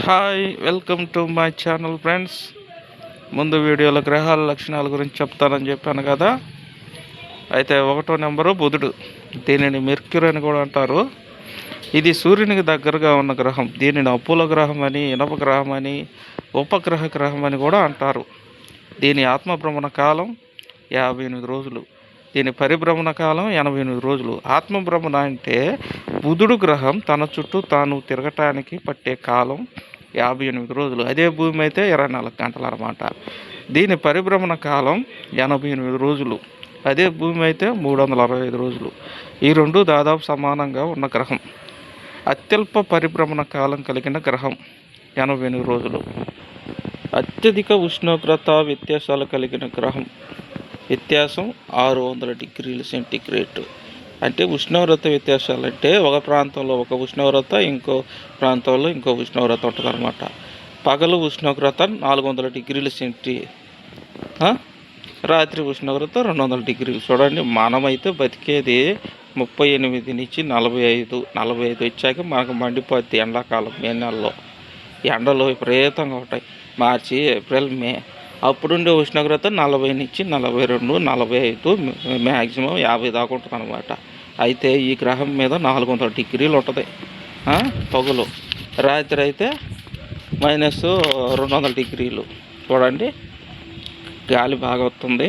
Hi, welcome to my channel friends. ముందు వీడియోలో గ్రహాల లక్షణాల గురించి చెప్తానని చెప్పాను కదా. అయితే 1వ నెంబరు బుధుడు. దీనిని మెర్క్యూరీ అని కూడా అంటారు. ఇది సూర్యునికి దగ్గరగా ఉన్న గ్రహం. దీనిని అప్పుల గ్రహం అని, ఇనప గ్రహం అని, ఉపగ్రహ గ్రహం అని కూడా అంటారు. దీని ఆత్మభ్రమణ కాలం 58 రోజులు. దీని పరిభ్రమణ కాలం 88 రోజులు. ఆత్మభ్రమణ అంటే బుధుడు గ్రహం తన చుట్టూ తాను తిరగటానికి పట్టే కాలం 58 రోజులు. అదే భూమి అయితే 24 గంటలు అన్నమాట. దీని పరిభ్రమణ కాలం 88 రోజులు. అదే భూమి అయితే 365 రోజులు. ఈ రెండు దాదాపు సమానంగా ఉన్న గ్రహం. అత్యల్ప పరిభ్రమణ కాలం కలిగిన గ్రహం 88 రోజులు. అత్యధిక ఉష్ణోగ్రత వ్యత్యాసాలు కలిగిన గ్రహం. వ్యత్యాసం 600 డిగ్రీల సెంటీగ్రేడ్. అంటే ఉష్ణోగ్రత వ్యత్యాసాలు అంటే ఒక ప్రాంతంలో ఒక ఉష్ణోగ్రత, ఇంకో ప్రాంతంలో ఇంకో ఉష్ణోగ్రత ఉంటుంది అనమాట. పగలు ఉష్ణోగ్రత 400 డిగ్రీల సెంటీ, రాత్రి ఉష్ణోగ్రత 200 డిగ్రీలు. చూడండి, మనమైతే బతికేది 38 నుంచి 45 వచ్చాక మనకు మండిపోద్ది. ఎండాకాలం మే నెలలో ఎండలు విపరీతంగా ఉంటాయి. మార్చి, ఏప్రిల్, మే. అప్పుడుండే ఉష్ణోగ్రత 40 నుంచి 42, 45, మ్యాక్సిమం 50 దాకా ఉంటుంది అనమాట. అయితే ఈ గ్రహం మీద 400 డిగ్రీలు ఉంటుంది పగులు. రాత్రి అయితే -200 డిగ్రీలు. చూడండి, గాలి బాగా వస్తుంది.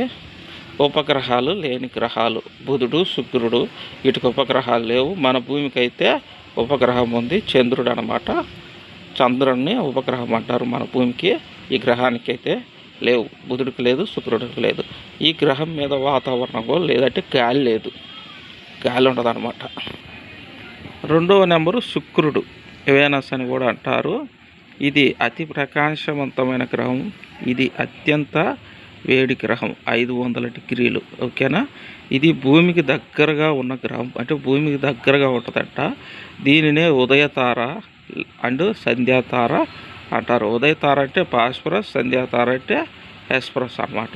ఉపగ్రహాలు లేని గ్రహాలు బుధుడు, శుక్రుడు. వీటికి ఉపగ్రహాలు లేవు. మన భూమికి అయితే ఉపగ్రహం ఉంది, చంద్రుడు అనమాట. చంద్రుడిని ఉపగ్రహం అంటారు మన భూమికి. ఈ గ్రహానికి అయితే లేవు. బుధుడికి లేదు, శుక్రుడికి లేదు. ఈ గ్రహం మీద వాతావరణం కూడా లేదంటే గాలి లేదు, గాలి ఉండదు అనమాట. 2వ నెంబరు శుక్రుడు, వేనస్ అని కూడా అంటారు. ఇది అతి ప్రకాశవంతమైన గ్రహం. ఇది అత్యంత వేడి గ్రహం, 500 డిగ్రీలు. ఓకేనా. ఇది భూమికి దగ్గరగా ఉన్న గ్రహం, అంటే భూమికి దగ్గరగా ఉంటుందంట. దీనినే ఉదయతార అండ్ సంధ్యాతార అంటారు. ఉదయతార అంటే పాస్పరస్, సంధ్యాతార అంటే హెస్పరస్ అన్నమాట.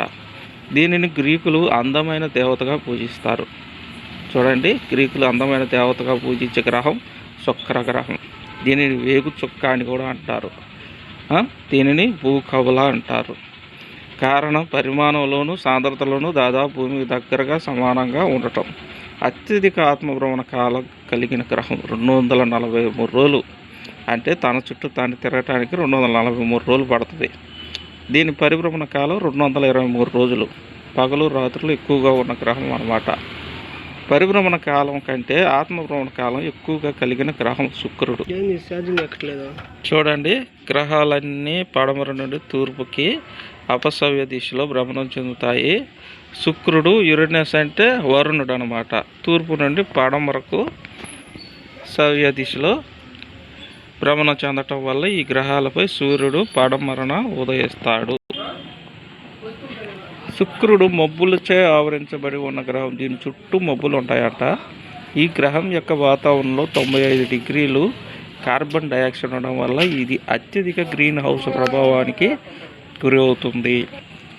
దీనిని గ్రీకులు అందమైన దేవతగా పూజిస్తారు. చూడండి, గ్రీకులు అందమైన దేవతగా పూజించే గ్రహం శుక్ర గ్రహం. దీనిని వేగు చుక్క అని కూడా అంటారు. దీనిని భూకవుల అంటారు. కారణం పరిమాణంలోనూ సాంద్రతలోనూ దాదాపు భూమికి దగ్గరగా సమానంగా ఉండటం. అత్యధిక ఆత్మభ్రమణ కాలం కలిగిన గ్రహం 243 రోజులు. అంటే తన చుట్టూ తాను తిరగటానికి 243 రోజులు పడుతుంది. దీని పరిభ్రమణ కాలం 223 రోజులు. పగలు రాత్రులు ఎక్కువగా ఉన్న గ్రహం అన్నమాట. పరిభ్రమణ కాలం కంటే ఆత్మభ్రమణ కాలం ఎక్కువగా కలిగిన గ్రహం శుక్రుడు. చూడండి, గ్రహాలన్నీ పడమర నుండి తూర్పుకి అపసవ్య దిశలో భ్రమణం చెందుతాయి. శుక్రుడు యురేనస్ అంటే వరుణుడు అనమాట. తూర్పు నుండి పడమరకు సవ్య దిశలో భ్రమణం చెందటం వల్ల ఈ గ్రహాలపై సూర్యుడు పడమరన ఉదయిస్తాడు. శుక్రుడు మబ్బులచే ఆవరించబడి ఉన్న గ్రహం. దీని చుట్టూ మబ్బులు ఉంటాయట. ఈ గ్రహం యొక్క వాతావరణంలో 95 డిగ్రీలు కార్బన్ డైఆక్సైడ్ ఉండడం వల్ల ఇది అత్యధిక గ్రీన్ హౌస్ ప్రభావానికి గురి అవుతుంది.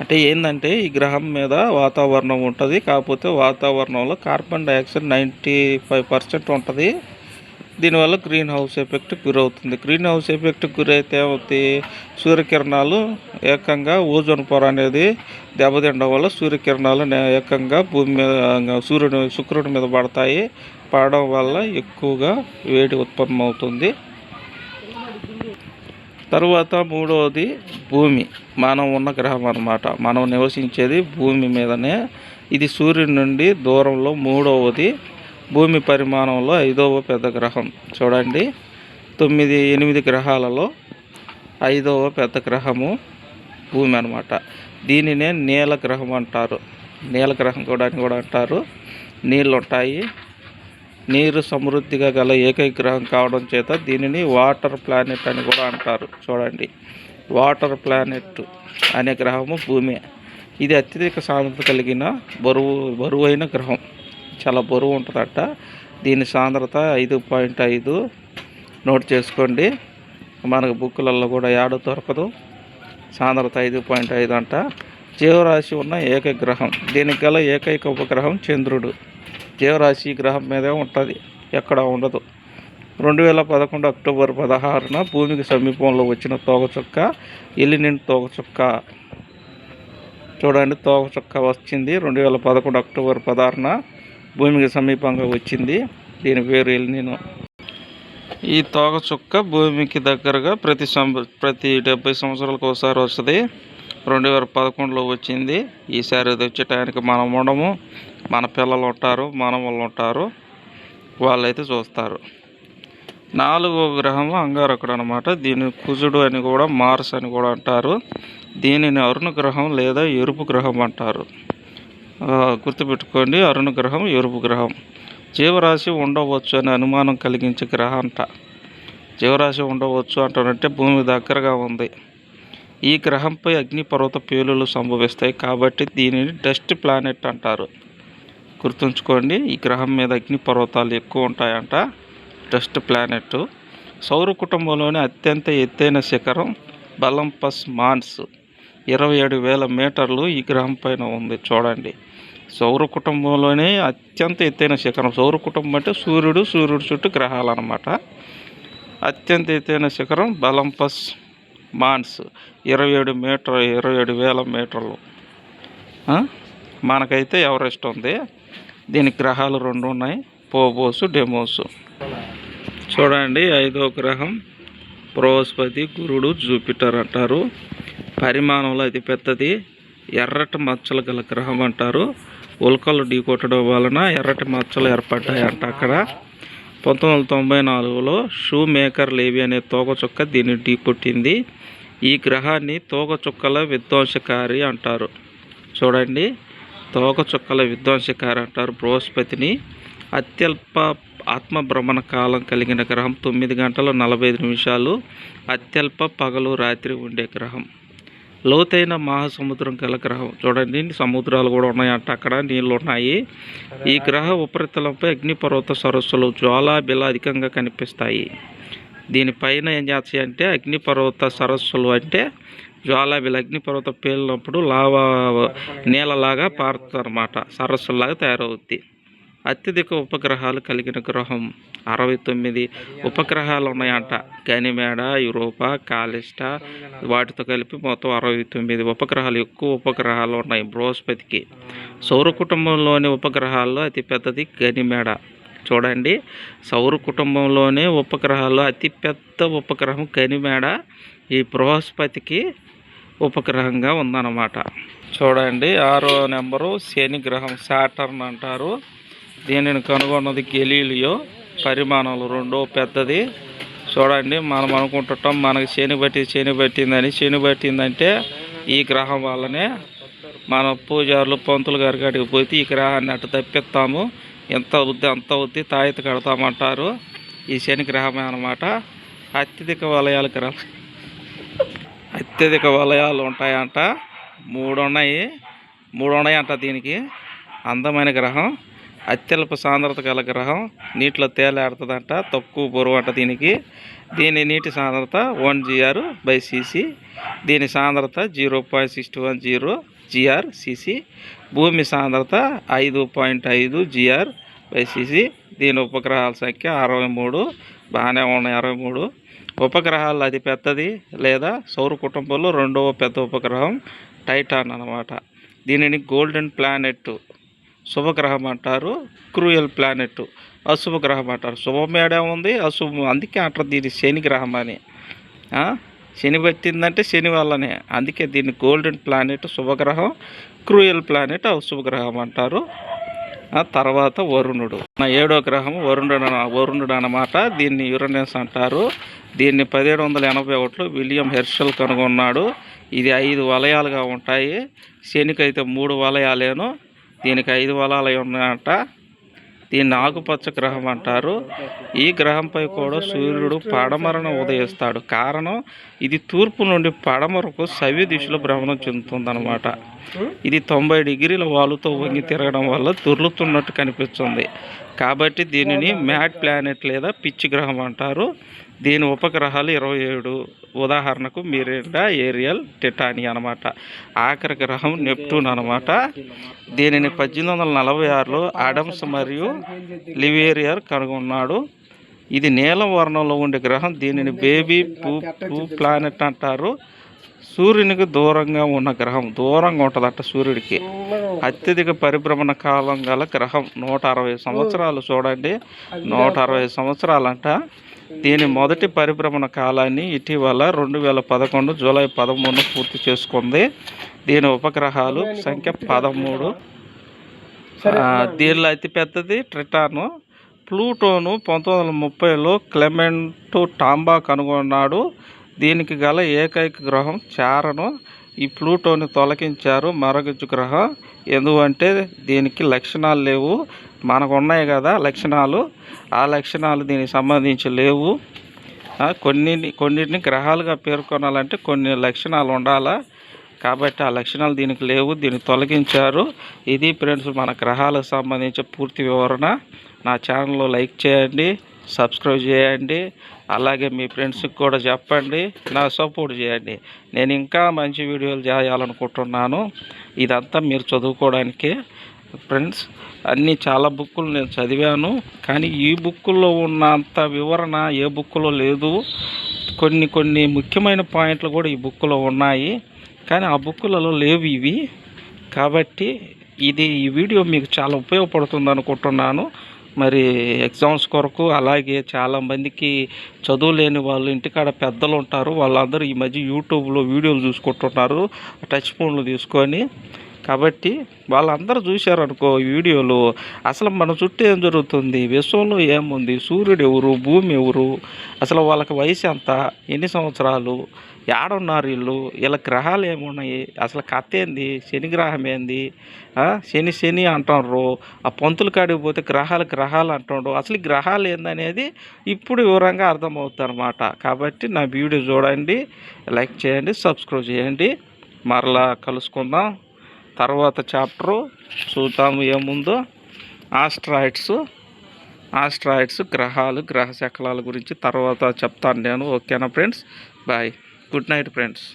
అంటే ఏంటంటే ఈ గ్రహం మీద వాతావరణం ఉంటుంది, కాకపోతే వాతావరణంలో కార్బన్ డైఆక్సైడ్ 95% ఉంటుంది. దీనివల్ల గ్రీన్ హౌస్ ఎఫెక్ట్ గురవుతుంది. గ్రీన్ హౌస్ ఎఫెక్ట్ గురైతే అవుతాయి, సూర్యకిరణాలు ఏకంగా ఓజోన్ పొర అనేది దెబ్బతినడం వల్ల సూర్యకిరణాలు ఏకంగా భూమి మీద శుక్రుడి మీద పడతాయి. పడడం వల్ల ఎక్కువగా వేడి ఉత్పన్నమవుతుంది. తరువాత 3వది భూమి. మనం ఉన్న గ్రహం అన్నమాట. మనం నివసించేది భూమి మీదనే. ఇది సూర్యుడి నుండి దూరంలో 3వది. భూమి పరిమాణంలో 5వ పెద్ద గ్రహం. చూడండి, 8 గ్రహాలలో 5వ పెద్ద గ్రహము భూమి అనమాట. దీనినే నీల గ్రహం అంటారు. నీల గ్రహం కూడా అని కూడా అంటారు. నీళ్ళు ఉంటాయి. నీరు సమృద్ధిగా గల ఏకైక గ్రహం కావడం చేత దీనిని వాటర్ ప్లానెట్ అని కూడా అంటారు. చూడండి, వాటర్ ప్లానెట్ అనే గ్రహము భూమి. ఇది అత్యధిక సాంద్రత కలిగిన బరువైన గ్రహం. చాలా బరువు ఉంటుందట. దీని సాంద్రత 5.5. నోట్ చేసుకోండి, మనకు బుక్కులలో కూడా యాడో దొరకదు. సాంద్రత 5.5 అంట. జీవరాశి ఉన్న ఏకైక గ్రహం. దీనికి గల ఏకైక ఉపగ్రహం చంద్రుడు. జీవరాశి గ్రహం మీదే ఉంటుంది, ఎక్కడ ఉండదు. 2011 అక్టోబర్ 16న భూమికి సమీపంలో వచ్చిన తోకచుక్క ఎలినిన్ తోకచుక్క. చూడండి, తోకచుక్క వచ్చింది 2011 అక్టోబర్ 16న భూమికి సమీపంగా వచ్చింది. దీని పేరు ఎలినిన్. ఈ తోకచుక్క భూమికి దగ్గరగా ప్రతి 70 సంవత్సరాలకు ఒకసారి వస్తుంది. 2011లో వచ్చింది. ఈసారి అది వచ్చే టైంకి మనం ఉండము, మన పిల్లలు ఉంటారు, మనవళ్ళు ఉంటారు, వాళ్ళైతే చూస్తారు. 4వ గ్రహం అంగారకుడు అనమాట. దీన్ని కుజుడు అని కూడా, మార్స్ అని కూడా అంటారు. దీనిని అరుణ గ్రహం లేదా ఎరుపు గ్రహం అంటారు. గుర్తుపెట్టుకోండి, అరుణ గ్రహం, ఎరుపు గ్రహం. జీవరాశి ఉండవచ్చు అని అనుమానం కలిగించే గ్రహం అంట. జీవరాశి ఉండవచ్చు అంటారంటే భూమి దగ్గరగా ఉంది. ఈ గ్రహంపై అగ్నిపర్వత పేలులు సంభవిస్తాయి కాబట్టి దీనిని డస్ట్ ప్లానెట్ అంటారు. గుర్తుంచుకోండి, ఈ గ్రహం మీద అగ్నిపర్వతాలు ఎక్కువ ఉంటాయంట. Dust planet. సౌర కుటుంబంలోని అత్యంత ఎత్తైన శిఖరం ఒలింపస్ మాన్స్ 27,000 మీటర్లు ఈ గ్రహం పైన ఉంది. చూడండి, సౌర కుటుంబంలోనే అత్యంత ఎత్తైన శిఖరం. సౌర కుటుంబం అంటే సూర్యుడు చుట్టూ గ్రహాలు అన్నమాట. అత్యంత ఎత్తైన శిఖరం ఒలింపస్ మాన్స్ 27,000 మీటర్లు. మనకైతే ఎవరెస్ట్ ఉంది. దీనికి గ్రహాలు 2 ఉన్నాయి, ఫోబోస్, డెమోస్. చూడండి, 5వ గ్రహం బృహస్పతి, గురుడు, జూపిటర్ అంటారు. పరిమాణంలో అతి పెద్దది. ఎర్రటి మచ్చలు గల గ్రహం అంటారు. ఉల్కలు ఢీకొట్టడం వలన ఎర్రటి మచ్చలు ఏర్పడ్డాయంట అక్కడ. 1994లో షూ మేకర్ లేవి అనే తోకచుక్క దీన్ని ఢీకొట్టింది. ఈ గ్రహాన్ని తోకచుక్కల విధ్వంసకారి అంటారు. చూడండి, తోకచుక్కల విధ్వంసకారి అంటారు బృహస్పతిని. అత్యల్ప ఆత్మభ్రమణ కాలం కలిగిన గ్రహం 9 గంటల 45 నిమిషాలు. అత్యల్ప పగలు రాత్రి ఉండే గ్రహం. లోతైన మహాసముద్రం గల గ్రహం. చూడండి, సముద్రాలు కూడా ఉన్నాయంట అక్కడ, నీళ్ళు ఉన్నాయి. ఈ గ్రహ ఉపరితలంపై అగ్నిపర్వత సరస్సులు, జ్వాలాబిల అధికంగా కనిపిస్తాయి. దీనిపైన ఏం చేస్తాయి అంటే, అగ్నిపర్వత సరస్సులు అంటే జ్వాలాబిల, అగ్నిపర్వత పేలినప్పుడు లావా నీళ్ళలాగా పారుతుందన్నమాట, సరస్సులాగా తయారవుద్ది. అత్యధిక ఉపగ్రహాలు కలిగిన గ్రహం 69 ఉపగ్రహాలు ఉన్నాయంట. గనిమేడ, యూరోపా, కాలిస్టా వాటితో కలిపి మొత్తం 69 ఉపగ్రహాలు. ఎక్కువ ఉపగ్రహాలు ఉన్నాయి బృహస్పతికి. సౌర కుటుంబంలోని ఉపగ్రహాల్లో అతిపెద్దది గనిమేడ. చూడండి, సౌర కుటుంబంలోనే ఉపగ్రహాల్లో అతిపెద్ద ఉపగ్రహం గనిమేడ ఈ బృహస్పతికి ఉపగ్రహంగా ఉందన్నమాట. చూడండి, 6వ నెంబరు శని గ్రహం, సాటర్న్ అంటారు. దీనిని కనుగొన్నది గెలీలియో. పరిమాణంలో 2వ పెద్దది. చూడండి, మనం అనుకుంటుంటాం మనకి శని పట్టిందని. శని పట్టిందంటే ఈ గ్రహం వల్లనే. మన పూజారులు, పంతులు గారి కాడికి పోతే ఈ గ్రహాన్ని అటు తప్పిస్తాము, ఎంత అవుద్ది అంత అవుద్ది, తాయెత్తు కడతామంటారు. ఈ శని గ్రహమే అన్నమాట. అత్యధిక వలయాలు ఉంటాయంట. 3 ఉన్నాయంట దీనికి. అందమైన గ్రహం, అత్యల్ప సాంద్రత గల గ్రహం, నీటిలో తేలాడుతుందంట, తక్కువ బరువు అంట దీనికి. దీని నీటి సాంద్రత 1 gr/cc. దీని సాంద్రత 0.61 gr/cc. భూమి సాంద్రత 5.5 gr/cc. దీని ఉపగ్రహాల సంఖ్య 63. బాగానే ఉన్నాయి 63. ఉపగ్రహాల్లో అతి పెద్దది లేదా సౌర కుటుంబంలో 2వ పెద్ద ఉపగ్రహం టైటాన్ అన్నమాట. దీనిని గోల్డెన్ ప్లానెట్ శుభగ్రహం అంటారు. క్రూయల్ ప్లానెట్ అశుభగ్రహం అంటారు. శుభమేడే ఉంది, అశుభం, అందుకే అంటారు దీన్ని శని గ్రహం అని. శని పట్టిందంటే శని వల్లనే, అందుకే దీన్ని గోల్డెన్ ప్లానెట్ శుభగ్రహం, క్రూయల్ ప్లానెట్ అశుభగ్రహం అంటారు. తర్వాత వరుణుడు. 7వ గ్రహం వరుణుడు అన్నమాట. దీన్ని యురేనస్ అంటారు. దీన్ని 1781లో విలియం హెర్షల్ కనుగొన్నాడు. ఇది 5 వలయాలుగా ఉంటాయి. శనికి అయితే 3 వలయాలేను, దీనికి 5 వలయాలు ఉన్నాయంట. దీన్ని ఆకుపచ్చ గ్రహం అంటారు. ఈ గ్రహంపై కూడా సూర్యుడు పడమరన ఉదయిస్తాడు. కారణం, ఇది తూర్పు నుండి పడమరకు సవ్య దిశలో భ్రమణం చెందుతుందన్నమాట. ఇది 90 డిగ్రీల వాలుతో వంగి తిరగడం వల్ల దొర్లుతున్నట్టు కనిపిస్తుంది. కాబట్టి దీనిని మ్యాడ్ ప్లానెట్ లేదా పిచ్చి గ్రహం అంటారు. దీని ఉపగ్రహాలు 27. ఉదాహరణకు మిరాండా, ఏరియల్, టిటానియా అనమాట. ఆఖరి గ్రహం నెప్టూన్ అనమాట. దీనిని 1846లో ఆడమ్స్ మరియు లివేరియర్ కనుగొన్నాడు. ఇది నీలం వర్ణంలో ఉండే గ్రహం. దీనిని బేబీ బ్లూ ప్లానెట్ అంటారు. సూర్యునికి దూరంగా ఉన్న గ్రహం, దూరంగా ఉంటుందట సూర్యుడికి. అత్యధిక పరిభ్రమణ కాలం గల గ్రహం 160 సంవత్సరాలు. చూడండి, 160 సంవత్సరాలంట. దీని మొదటి పరిభ్రమణ కాలాన్ని ఇటీవల 2011 జూలై 13 పూర్తి చేసుకుంది. దీని ఉపగ్రహాలు సంఖ్య 13. దీనిలో అతిపెద్దది ట్రిటాను. ప్లూటోను 1930లో క్లెమెంట్ టాంబా కనుగొన్నాడు. దీనికి గల ఏకైక గ్రహం చారను. ఈ ప్లూటోని తొలగించారు మరొక గ్రహం. ఎందుకంటే దీనికి లక్షణాలు లేవు. మనకు ఉన్నాయి కదా లక్షణాలు, ఆ లక్షణాలు దీనికి సంబంధించి లేవు. కొన్నిటిని గ్రహాలుగా పేర్కొనాలంటే కొన్ని లక్షణాలు ఉండాలా, కాబట్టి ఆ లక్షణాలు దీనికి లేవు. దీన్ని తొలగించారు. ఇది ఫ్రెండ్స్ మన గ్రహాలకు సంబంధించి పూర్తి వివరణ. నా ఛానల్లో లైక్ చేయండి, సబ్స్క్రైబ్ చేయండి, అలాగే మీ ఫ్రెండ్స్కి కూడా చెప్పండి, నాకు సపోర్ట్ చేయండి. నేను ఇంకా మంచి వీడియోలు చేయాలనుకుంటున్నాను. ఇదంతా మీరు చదువుకోవడానికే ఫ్రెండ్స్. అన్నీ చాలా బుక్కులు నేను చదివాను, కానీ ఈ బుక్కుల్లో ఉన్నంత వివరణ ఏ బుక్కులో లేదు. కొన్ని ముఖ్యమైన పాయింట్లు కూడా ఈ బుక్కులో ఉన్నాయి, కానీ ఆ బుక్కులలో లేవు ఇవి. కాబట్టి ఈ వీడియో మీకు చాలా ఉపయోగపడుతుంది అనుకుంటున్నాను. మరి ఎగ్జామ్స్ కొరకు, అలాగే చాలామందికి చదువు లేని వాళ్ళు ఇంటికాడ పెద్దలు ఉంటారు, వాళ్ళందరూ ఈ మధ్య యూట్యూబ్లో వీడియోలు చూసుకుంటున్నారు టచ్ ఫోన్లు తీసుకొని. కాబట్టి వాళ్ళందరూ చూశారనుకో ఈ వీడియోలు, అసలు మన చుట్టూ ఏం జరుగుతుంది, విశ్వంలో ఏముంది, సూర్యుడు ఎవరు, భూమి ఎవరు, అసలు వాళ్ళకి వయసు ఎంత, ఎన్ని సంవత్సరాలు, ఏడున్నారు వీళ్ళు, వీళ్ళ గ్రహాలు ఏమున్నాయి, అసలు కథ ఏంది, శని గ్రహం ఏంది, శని అంటున్నారు, ఆ పంతులు కాడికి పోతే గ్రహాలు అంటుండ్రు. అసలు ఈ గ్రహాలు ఏందనేది ఇప్పుడు వివరంగా అర్థమవుతుంది అన్నమాట. కాబట్టి నా వీడియో చూడండి, లైక్ చేయండి, సబ్స్క్రైబ్ చేయండి. మరలా కలుసుకుందాం. తర్వాత చాప్టరు చూద్దాము ఏముందో. ఆస్ట్రాయిడ్స్ గ్రహాలు, గ్రహ శకలాల గురించి తర్వాత చెప్తాను నేను. ఓకేనా friends? Bye, good night friends.